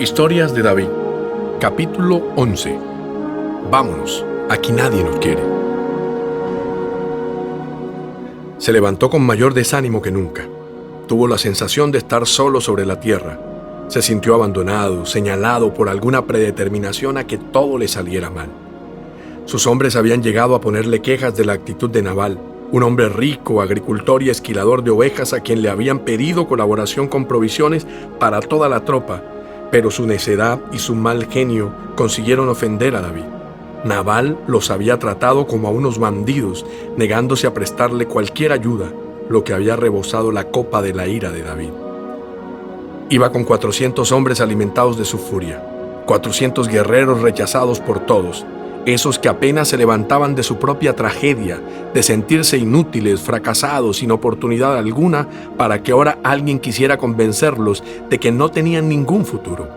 Historias de David, capítulo 11. Vámonos, aquí nadie nos quiere. Se levantó con mayor desánimo que nunca. Tuvo la sensación de estar solo sobre la tierra. Se sintió abandonado, señalado por alguna predeterminación a que todo le saliera mal. Sus hombres habían llegado a ponerle quejas de la actitud de Nabal, un hombre rico, agricultor y esquilador de ovejas a quien le habían pedido colaboración con provisiones para toda la tropa, pero su necedad y su mal genio consiguieron ofender a David. Nabal los había tratado como a unos bandidos, negándose a prestarle cualquier ayuda, lo que había rebosado la copa de la ira de David. Iba con 400 hombres alimentados de su furia, 400 guerreros rechazados por todos, esos que apenas se levantaban de su propia tragedia, de sentirse inútiles, fracasados, sin oportunidad alguna, para que ahora alguien quisiera convencerlos de que no tenían ningún futuro.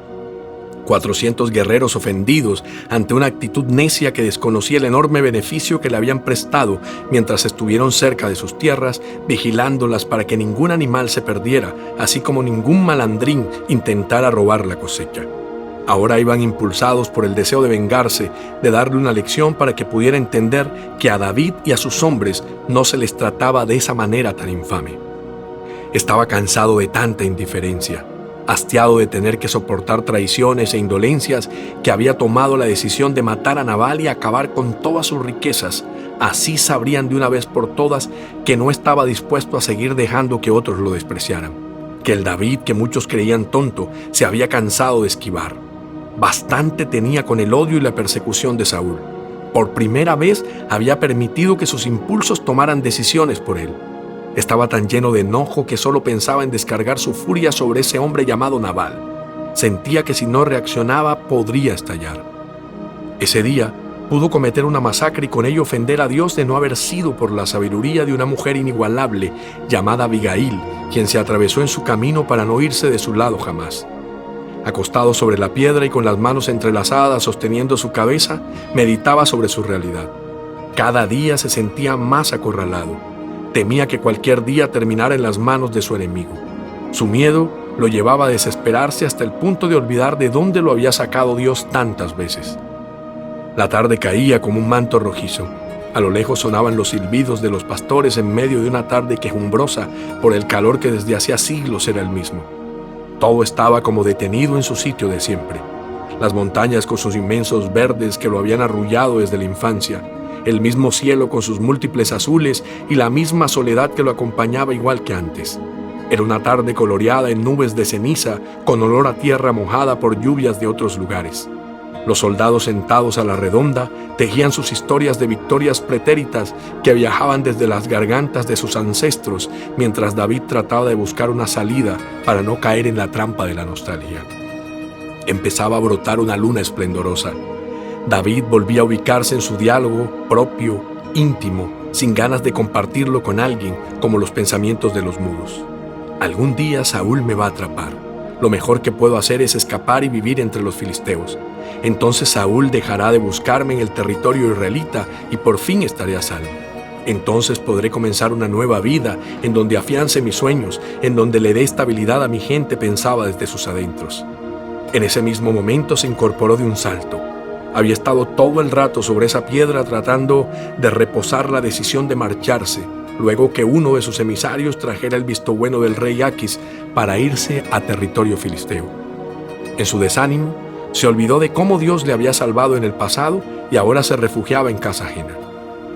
400 guerreros ofendidos ante una actitud necia que desconocía el enorme beneficio que le habían prestado mientras estuvieron cerca de sus tierras, vigilándolas para que ningún animal se perdiera, así como ningún malandrín intentara robar la cosecha. Ahora iban impulsados por el deseo de vengarse, de darle una lección para que pudiera entender que a David y a sus hombres no se les trataba de esa manera tan infame. Estaba cansado de tanta indiferencia, hastiado de tener que soportar traiciones e indolencias, que había tomado la decisión de matar a Nabal y acabar con todas sus riquezas. Así sabrían de una vez por todas que no estaba dispuesto a seguir dejando que otros lo despreciaran, que el David que muchos creían tonto se había cansado de esquivar. Bastante tenía con el odio y la persecución de Saúl. Por primera vez había permitido que sus impulsos tomaran decisiones por él. Estaba tan lleno de enojo que solo pensaba en descargar su furia sobre ese hombre llamado Nabal. Sentía que si no reaccionaba podría estallar. Ese día pudo cometer una masacre y con ello ofender a Dios de no haber sido por la sabiduría de una mujer inigualable llamada Abigail, quien se atravesó en su camino para no irse de su lado jamás. Acostado sobre la piedra y con las manos entrelazadas sosteniendo su cabeza, meditaba sobre su realidad. Cada día se sentía más acorralado. Temía que cualquier día terminara en las manos de su enemigo. Su miedo lo llevaba a desesperarse hasta el punto de olvidar de dónde lo había sacado Dios tantas veces. La tarde caía como un manto rojizo. A lo lejos sonaban los silbidos de los pastores en medio de una tarde quejumbrosa por el calor que desde hacía siglos era el mismo. Todo estaba como detenido en su sitio de siempre. Las montañas con sus inmensos verdes que lo habían arrullado desde la infancia, el mismo cielo con sus múltiples azules y la misma soledad que lo acompañaba igual que antes. Era una tarde coloreada en nubes de ceniza, con olor a tierra mojada por lluvias de otros lugares. Los soldados sentados a la redonda tejían sus historias de victorias pretéritas que viajaban desde las gargantas de sus ancestros, mientras David trataba de buscar una salida para no caer en la trampa de la nostalgia. Empezaba a brotar una luna esplendorosa. David volvía a ubicarse en su diálogo propio, íntimo, sin ganas de compartirlo con alguien, como los pensamientos de los mudos. Algún día Saúl me va a atrapar. Lo mejor que puedo hacer es escapar y vivir entre los filisteos. Entonces Saúl dejará de buscarme en el territorio israelita y por fin estaré a salvo. Entonces podré comenzar una nueva vida en donde afiance mis sueños, en donde le dé estabilidad a mi gente, pensaba desde sus adentros. En ese mismo momento se incorporó de un salto. Había estado todo el rato sobre esa piedra tratando de reposar la decisión de marcharse, luego que uno de sus emisarios trajera el visto bueno del rey Aquis para irse a territorio filisteo. En su desánimo, se olvidó de cómo Dios le había salvado en el pasado y ahora se refugiaba en casa ajena.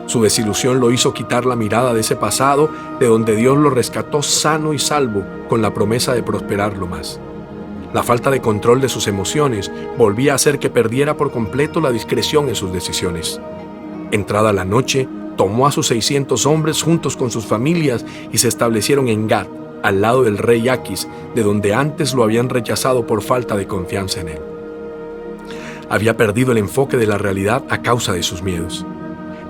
Su desilusión lo hizo quitar la mirada de ese pasado de donde Dios lo rescató sano y salvo con la promesa de prosperarlo más. La falta de control de sus emociones volvía a hacer que perdiera por completo la discreción en sus decisiones. Entrada la noche, tomó a sus 600 hombres juntos con sus familias y se establecieron en Gat, al lado del rey Aquis, de donde antes lo habían rechazado por falta de confianza en él. Había perdido el enfoque de la realidad a causa de sus miedos.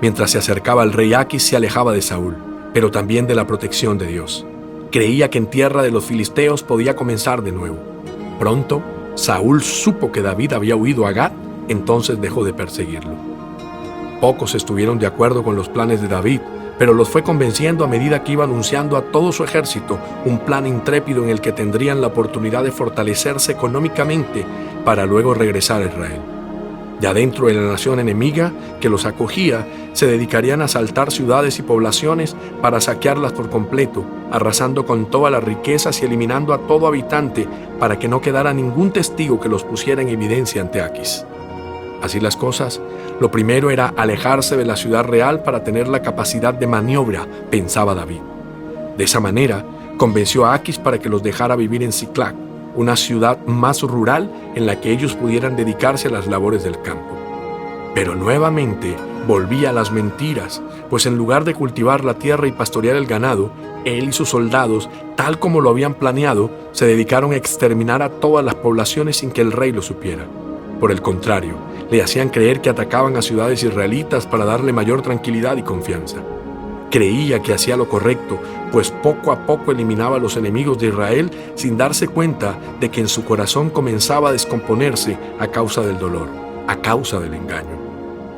Mientras se acercaba al rey Aquis, se alejaba de Saúl, pero también de la protección de Dios. Creía que en tierra de los filisteos podía comenzar de nuevo. Pronto, Saúl supo que David había huido a Gat, entonces dejó de perseguirlo. Pocos estuvieron de acuerdo con los planes de David, pero los fue convenciendo a medida que iba anunciando a todo su ejército un plan intrépido en el que tendrían la oportunidad de fortalecerse económicamente para luego regresar a Israel. Ya dentro de la nación enemiga que los acogía, se dedicarían a asaltar ciudades y poblaciones para saquearlas por completo, arrasando con todas las riquezas y eliminando a todo habitante para que no quedara ningún testigo que los pusiera en evidencia ante Aquis. Así las cosas, lo primero era alejarse de la ciudad real para tener la capacidad de maniobra, pensaba David. De esa manera, convenció a Aquis para que los dejara vivir en Siclac, una ciudad más rural en la que ellos pudieran dedicarse a las labores del campo. Pero nuevamente volvía a las mentiras, pues en lugar de cultivar la tierra y pastorear el ganado, él y sus soldados, tal como lo habían planeado, se dedicaron a exterminar a todas las poblaciones sin que el rey lo supiera. Por el contrario, le hacían creer que atacaban a ciudades israelitas para darle mayor tranquilidad y confianza. Creía que hacía lo correcto, pues poco a poco eliminaba a los enemigos de Israel sin darse cuenta de que en su corazón comenzaba a descomponerse a causa del dolor, a causa del engaño.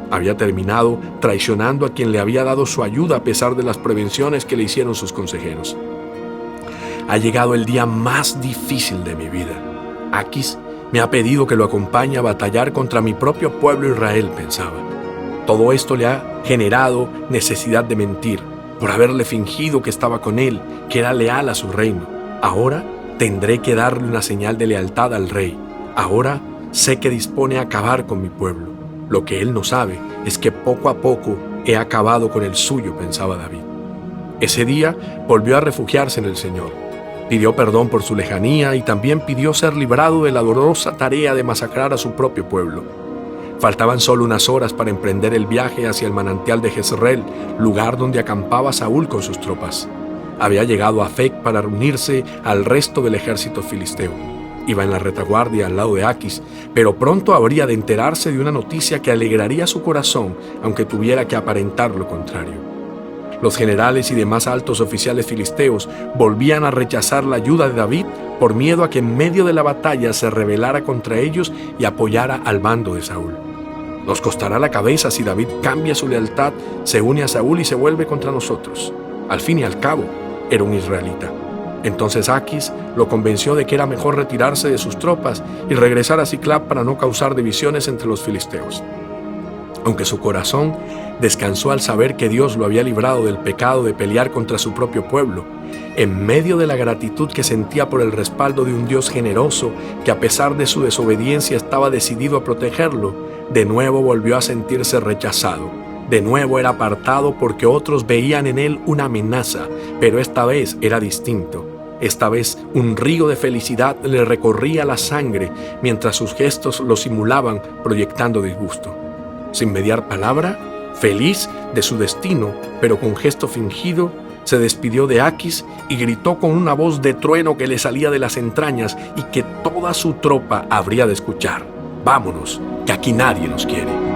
Había terminado traicionando a quien le había dado su ayuda a pesar de las prevenciones que le hicieron sus consejeros. Ha llegado el día más difícil de mi vida. Aquis me ha pedido que lo acompañe a batallar contra mi propio pueblo Israel, pensaba. Todo esto le ha generado necesidad de mentir, por haberle fingido que estaba con él, que era leal a su reino. Ahora tendré que darle una señal de lealtad al rey. Ahora sé que dispone a acabar con mi pueblo. Lo que él no sabe es que poco a poco he acabado con el suyo, pensaba David. Ese día volvió a refugiarse en el Señor. Pidió perdón por su lejanía y también pidió ser librado de la dolorosa tarea de masacrar a su propio pueblo. Faltaban solo unas horas para emprender el viaje hacia el manantial de Jezreel, lugar donde acampaba Saúl con sus tropas. Había llegado a Afec para reunirse al resto del ejército filisteo. Iba en la retaguardia al lado de Aquis, pero pronto habría de enterarse de una noticia que alegraría su corazón, aunque tuviera que aparentar lo contrario. Los generales y demás altos oficiales filisteos volvían a rechazar la ayuda de David por miedo a que en medio de la batalla se rebelara contra ellos y apoyara al bando de Saúl. Nos costará la cabeza si David cambia su lealtad, se une a Saúl y se vuelve contra nosotros. Al fin y al cabo, era un israelita. Entonces Aquis lo convenció de que era mejor retirarse de sus tropas y regresar a Siclac para no causar divisiones entre los filisteos. Aunque su corazón descansó al saber que Dios lo había librado del pecado de pelear contra su propio pueblo, en medio de la gratitud que sentía por el respaldo de un Dios generoso que a pesar de su desobediencia estaba decidido a protegerlo, de nuevo volvió a sentirse rechazado. De nuevo era apartado porque otros veían en él una amenaza, pero esta vez era distinto. Esta vez un río de felicidad le recorría la sangre mientras sus gestos lo simulaban proyectando disgusto. Sin mediar palabra, feliz de su destino, pero con gesto fingido, se despidió de Aquis y gritó con una voz de trueno que le salía de las entrañas y que toda su tropa habría de escuchar: «Vámonos, que aquí nadie nos quiere».